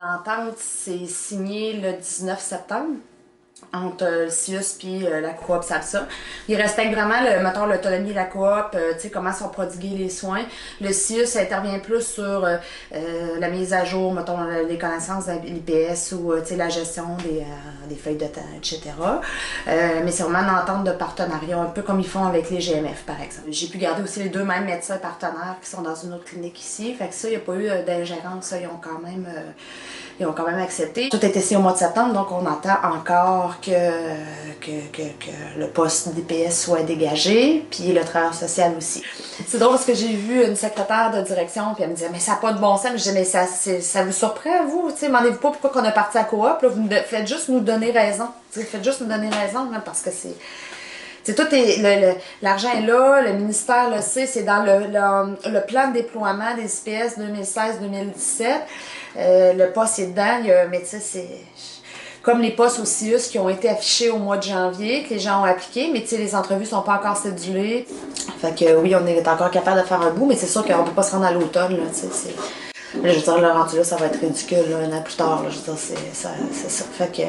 L'entente s'est signée le 19 septembre entre le CIUS puis la coop SALSA. Ils respectent vraiment, mettons, l'autonomie de la coop, tu sais, comment sont prodigués les soins. Le CIUS intervient plus sur la mise à jour, mettons, les connaissances de l'IPS ou, tu sais, la gestion des feuilles de temps, etc. Mais c'est vraiment une entente de partenariat, un peu comme ils font avec les GMF, par exemple. J'ai pu garder aussi les deux mêmes médecins partenaires qui sont dans une autre clinique ici. Fait que ça, il n'y a pas eu d'ingérence, ça, ils ont quand même accepté. Tout est ici au mois de septembre, donc on attend encore que le poste d'IPS soit dégagé, puis le travailleur social aussi. C'est drôle parce que j'ai vu une secrétaire de direction, puis elle me disait « Mais ça n'a pas de bon sens. » Je disais « Mais ça vous surprend, vous? Demandez-vous pas pourquoi on a parti à coop, là, vous faites juste nous donner raison. Faites juste nous donner raison, là, parce que c'est... T'sais, tout est, l'argent est là, le ministère le sait, c'est dans le plan de déploiement des IPS 2016-2017. Le poste est dedans, mais tu sais, c'est comme les postes au CIUS qui ont été affichés au mois de janvier, que les gens ont appliqué, mais tu sais, les entrevues sont pas encore cédulées. Fait que oui, on est encore capable de faire un bout, mais c'est sûr qu'on peut pas se rendre à l'automne, là, tu sais, là, je veux dire, le rendu là, ça va être ridicule, là, un an plus tard, là, je veux dire, c'est ça. Fait que,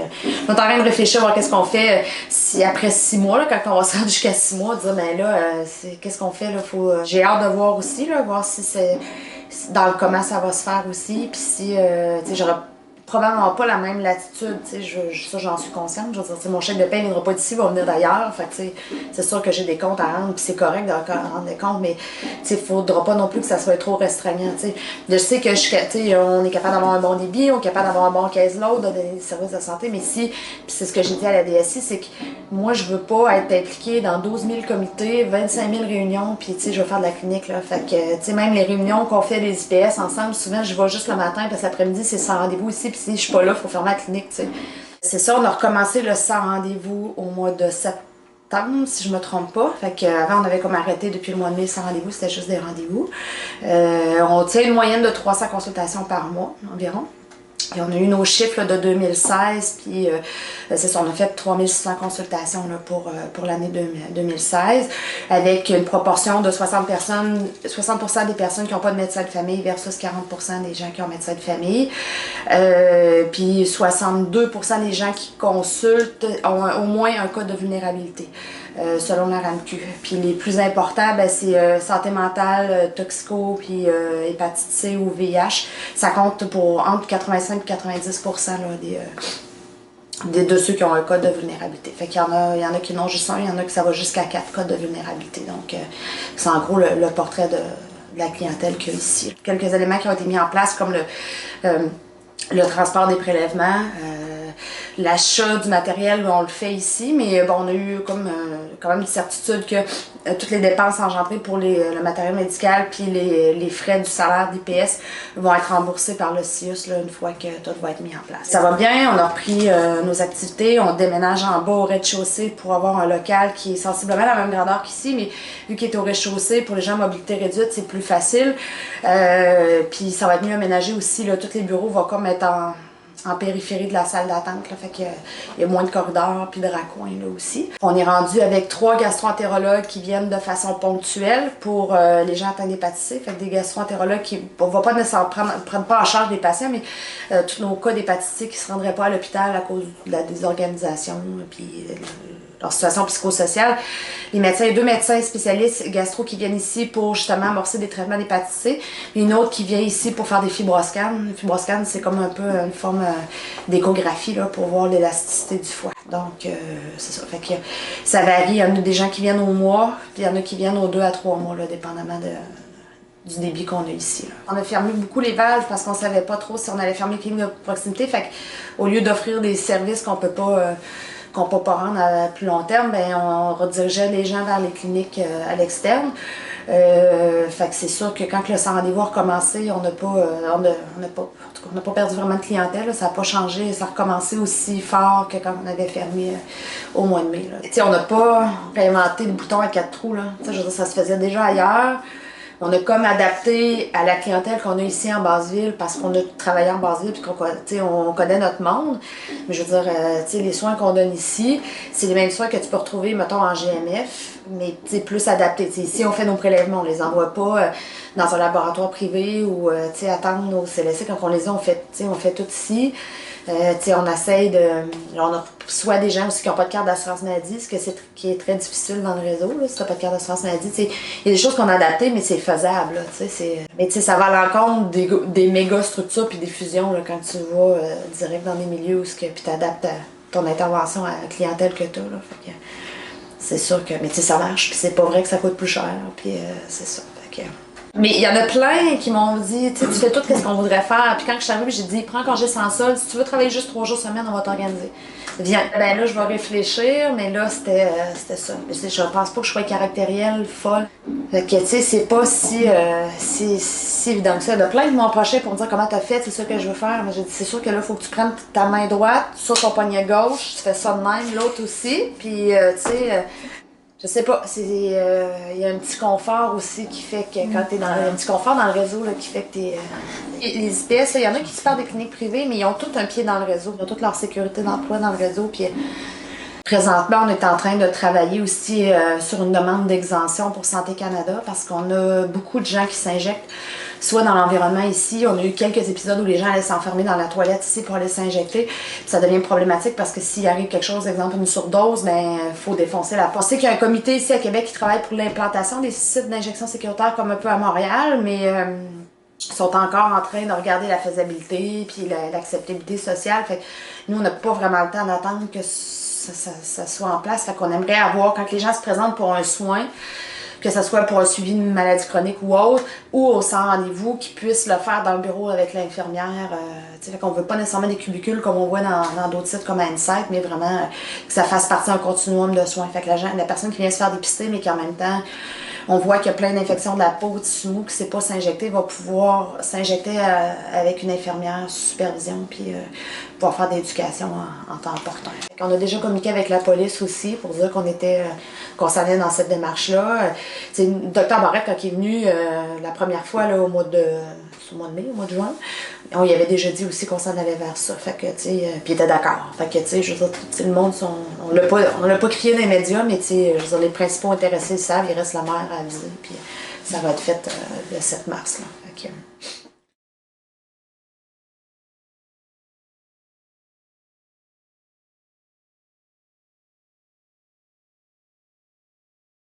on est en train de réfléchir, voir qu'est-ce qu'on fait si après 6 mois, là, quand on va se rendre jusqu'à 6 mois, dire, ben là, qu'est-ce qu'on fait, là, j'ai hâte de voir aussi, là, voir si c'est, dans comment ça va se faire aussi, puis si, tu sais, j'aurais probablement pas la même latitude, tu sais, ça j'en suis consciente, je veux dire, mon chèque de paie ne viendra pas d'ici, il va venir d'ailleurs, fait tu sais, c'est sûr que j'ai des comptes à rendre, puis c'est correct de rendre des comptes, mais tu sais, faudra pas non plus que ça soit trop restreignant, tu sais. Je sais que, tu sais, on est capable d'avoir un bon débit, on est capable d'avoir un bon case load, des services de santé, mais si, puis c'est ce que j'ai dit à la DSI, c'est que moi, je veux pas être impliquée dans 12 000 comités, 25 000 réunions, puis tu sais, je veux faire de la clinique, là, fait que, tu sais, même les réunions qu'on fait des IPS ensemble, souvent, je vais juste le matin, parce que l'après-midi, c'est sans rendez-vous ici, puis si je suis pas là, il faut fermer la clinique, tu sais. C'est ça, on a recommencé le sans rendez-vous au mois de septembre, si je me trompe pas. Fait qu'avant, on avait comme arrêté depuis le mois de mai sans rendez-vous, c'était juste des rendez-vous. On tient une moyenne de 300 consultations par mois environ. Et on a eu nos chiffres là, de 2016, puis c'est ça, on a fait 3600 consultations là, pour l'année 2016, avec une proportion de 60% des personnes qui n'ont pas de médecin de famille versus 40% des gens qui ont médecin de famille. Puis 62% des gens qui consultent ont au moins un cas de vulnérabilité. Selon la RAMQ. Puis les plus importants, ben, c'est santé mentale, toxico, puis hépatite C ou VIH. Ça compte pour entre 85 et 90% là, de ceux qui ont un cas de vulnérabilité. Fait qu'il y en a qui n'ont juste un, il y en a qui ça va jusqu'à 4 cas de vulnérabilité. Donc, c'est en gros le portrait de la clientèle qu'il y a ici. Quelques éléments qui ont été mis en place, comme le transport des prélèvements, l'achat du matériel, on le fait ici, mais bon, on a eu comme quand même une certitude que toutes les dépenses engendrées pour le matériel médical puis les frais du salaire d'IPS vont être remboursés par le CIUS là, une fois que tout va être mis en place. Ça va bien, on a repris nos activités, on déménage en bas au rez-de-chaussée pour avoir un local qui est sensiblement la même grandeur qu'ici, mais vu qu'il est au rez-de-chaussée, pour les gens à mobilité réduite, c'est plus facile. Puis ça va être mieux aménagé aussi, là, tous les bureaux vont comme être en périphérie de la salle d'attente, fait qu'il y a moins de corridors puis de raccoins là aussi. On est rendu avec 3 gastro-entérologues qui viennent de façon ponctuelle pour les gens atteints d'hépatite C, fait que des gastro-entérologues qui on va pas nécessairement prendre pas en charge des patients, mais tous nos cas d'hépatite C qui se rendraient pas à l'hôpital à cause de la désorganisation puis leur situation psychosociale. Les 2 médecins spécialistes gastro qui viennent ici pour justement amorcer des traitements d'hépatite C, et une autre qui vient ici pour faire des fibroscans. Les fibroscans, c'est comme un peu une forme d'échographie là, pour voir l'élasticité du foie. Donc, c'est ça. Fait que ça varie. Il y en a des gens qui viennent au mois, puis il y en a qui viennent aux 2 à 3 mois, là, dépendamment du débit qu'on a ici. Là. On a fermé beaucoup les valves parce qu'on savait pas trop si on allait fermer les cliniques de proximité. Fait qu'au lieu d'offrir des services qu'on peut pas rendre à plus long terme, ben on redirigeait les gens vers les cliniques à l'externe. Fait que c'est sûr que quand le sans rendez-vous a recommencé, on n'a pas perdu vraiment de clientèle, là, ça n'a pas changé, ça a recommencé aussi fort que quand on avait fermé au mois de mai. On n'a pas réinventé le bouton à 4 trous, là. Je veux dire, ça se faisait déjà ailleurs. On a comme adapté à la clientèle qu'on a ici en Basse-Ville parce qu'on a travaillé en Basse-Ville et qu'on connaît notre monde. Mais je veux dire, les soins qu'on donne ici, c'est les mêmes soins que tu peux retrouver, mettons, en GMF. mais plus adapté. T'sais, ici, on fait nos prélèvements, on les envoie pas dans un laboratoire privé ou attendre nos CLSC. Quand on les a, on fait tout ici. On essaye de... On a soit des gens aussi qui n'ont pas de carte d'assurance maladie, ce qui est très difficile dans le réseau, là, si tu n'as pas de carte d'assurance maladie. Il y a des choses qu'on a adaptées, mais c'est faisable. Là, mais ça va à l'encontre des méga structures puis des fusions là, quand tu vas direct dans des milieux où tu adaptes ton intervention à la clientèle que tu as. C'est sûr que... Mais ça marche, puis c'est pas vrai que ça coûte plus cher, puis c'est ça. Mais il y en a plein qui m'ont dit, tu fais tout ce qu'on voudrait faire. Puis quand je suis arrivée, j'ai dit, prends congé sans solde. Si tu veux travailler juste 3 jours semaine, on va t'organiser. Viens. Ben là, je vais réfléchir, mais là, c'était ça. Je pense pas que je sois caractérielle, folle. Fait que, tu sais, c'est pas si évident que ça. Il y en a plein qui m'ont approché pour me dire comment t'as fait, c'est ça que je veux faire. Mais j'ai dit, c'est sûr que là, il faut que tu prennes ta main droite sur ton poignet gauche, tu fais ça de même, l'autre aussi. Puis, tu sais... je sais pas, il y a un petit confort aussi qui fait que quand t'es un petit confort dans le réseau là, qui fait que t'es... les IPS, il y en a qui se partent des cliniques privées, mais ils ont tout un pied dans le réseau. Ils ont toute leur sécurité d'emploi dans le réseau. Puis présentement, on est en train de travailler aussi sur une demande d'exemption pour Santé Canada parce qu'on a beaucoup de gens qui s'injectent soit dans l'environnement ici. On a eu quelques épisodes où les gens allaient s'enfermer dans la toilette ici pour aller s'injecter. Ça devient problématique parce que s'il arrive quelque chose, exemple une surdose, ben faut défoncer la porte. On sait qu'il y a un comité ici à Québec qui travaille pour l'implantation des sites d'injection sécuritaire comme un peu à Montréal, mais ils sont encore en train de regarder la faisabilité puis l'acceptabilité sociale. Fait que nous, on n'a pas vraiment le temps d'attendre que ça soit en place. Fait qu'on aimerait avoir, quand les gens se présentent pour un soin, que ce soit pour un suivi d'une maladie chronique ou autre, ou au sans rendez-vous, qu'ils puissent le faire dans le bureau avec l'infirmière. Fait qu'on veut pas nécessairement des cubicules comme on voit dans d'autres sites comme Insight, mais vraiment que ça fasse partie d'un continuum de soins. Fait que la personne qui vient se faire dépister, mais qui en même temps, on voit qu'il y a plein d'infections de la peau, de sous, qui ne sait pas s'injecter, va pouvoir s'injecter avec une infirmière sous supervision, puis pouvoir faire de l'éducation en temps opportun. On a déjà communiqué avec la police aussi pour dire qu'on était concernés dans cette démarche-là. Le docteur Barrette, quand il est venu la première fois là, au mois de mai, au mois de juin, on y avait déjà dit aussi qu'on s'en allait vers ça. Fait que, puis il était d'accord. Fait que, je veux dire, le monde, on l'a pas crié dans les médias, mais je veux dire, les principaux intéressés le savent, il reste la mère à aviser, puis ça va être fait le 7 mars. Là. Fait que,